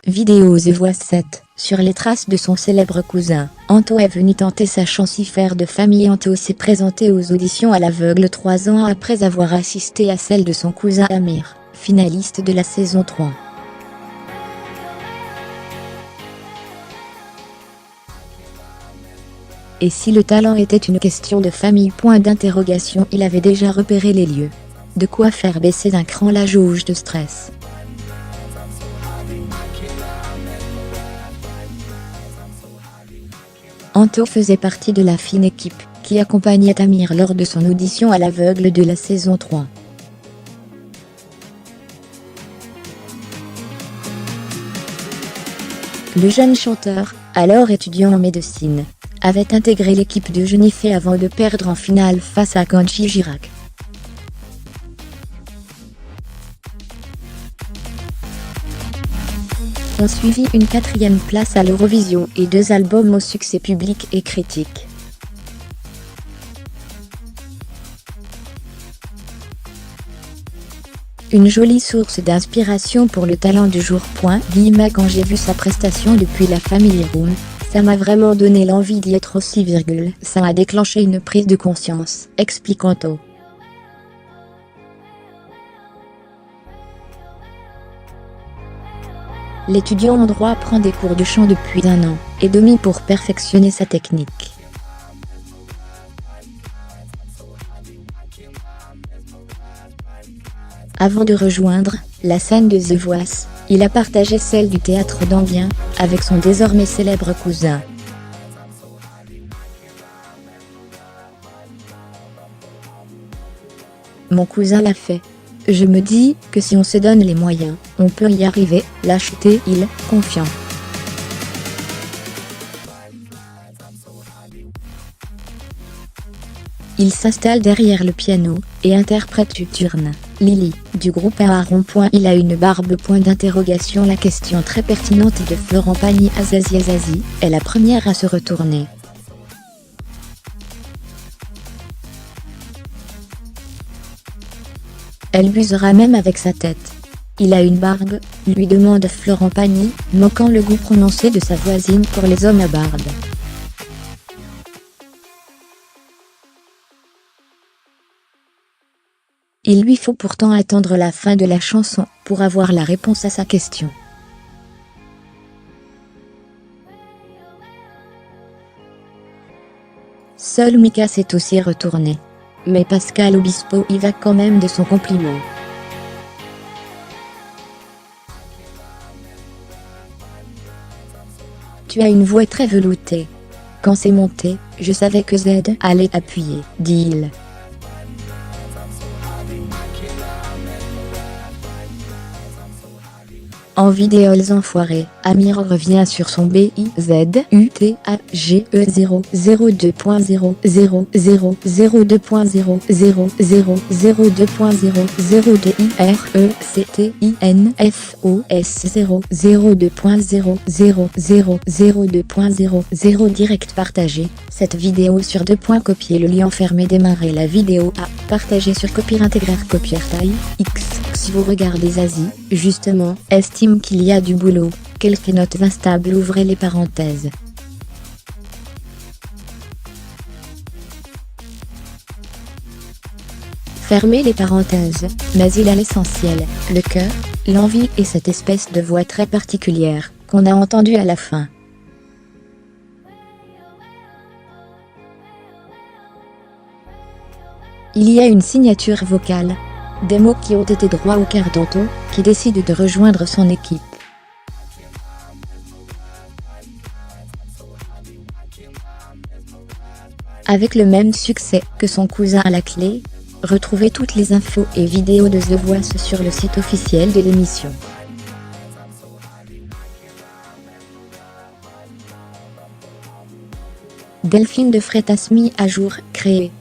Vidéo The Voice 7. Sur les traces de son célèbre cousin, Anto est venu tenter sa chance faire de famille. Anto s'est présenté aux auditions à l'aveugle 3 ans après avoir assisté à celle de son cousin Amir, finaliste de la saison 3. Et si le talent était une question de famille ? Il avait déjà repéré les lieux. De quoi faire baisser d'un cran la jauge de stress. Anto faisait partie de la fine équipe qui accompagnait Amir lors de son audition à l'aveugle de la saison 3. Le jeune chanteur, alors étudiant en médecine, avait intégré l'équipe de Jennifer avant de perdre en finale face à Kenji Girac. On suivit une 4e place à l'Eurovision et 2 albums au succès public et critique. Une jolie source d'inspiration pour le talent du jour. Quand j'ai vu sa prestation depuis la Family Room, ça m'a vraiment donné l'envie d'y être aussi. Ça a déclenché une prise de conscience, explique Anto. L'étudiant en droit prend des cours de chant depuis 1 an et demi pour perfectionner sa technique. Avant de rejoindre la scène de The Voice, il a partagé celle du théâtre d'Enghien avec son désormais célèbre cousin. Mon cousin l'a fait. Je me dis que si on se donne les moyens, on peut y arriver, lâche-t-il, confiant. Il s'installe derrière le piano et interprète Turn, Lily, du groupe A. Il a une barbe. La question très pertinente de Florent Pagny. Azazi est la première à se retourner. Elle busera même avec sa tête. Il a une barbe, lui demande Florent Pagny, moquant le goût prononcé de sa voisine pour les hommes à barbe. Il lui faut pourtant attendre la fin de la chanson pour avoir la réponse à sa question. Seul Mika s'est aussi retourné. Mais Pascal Obispo y va quand même de son compliment. Tu as une voix très veloutée. Quand c'est monté, je savais que Z allait appuyer, dit-il. En vidéo Les Enfoirés, Amir revient sur son BIZUTAGE 002.0 direct partagé. Cette vidéo sur 2. Copier le lien fermé. Démarrer la vidéo à partager sur Copier intégrer Copier taille X. Si vous regardez Zazie, justement, estime qu'il y a du boulot, quelques notes instables. Ouvrez les parenthèses. Fermez les parenthèses, mais il a l'essentiel, le cœur, l'envie et cette espèce de voix très particulière, qu'on a entendue à la fin. Il y a une signature vocale. Des mots qui ont été droits au cœur d'Anto, qui décide de rejoindre son équipe. Avec le même succès que son cousin à la clé, retrouvez toutes les infos et vidéos de The Voice sur le site officiel de l'émission. Delphine de Freitas mis à jour, créé.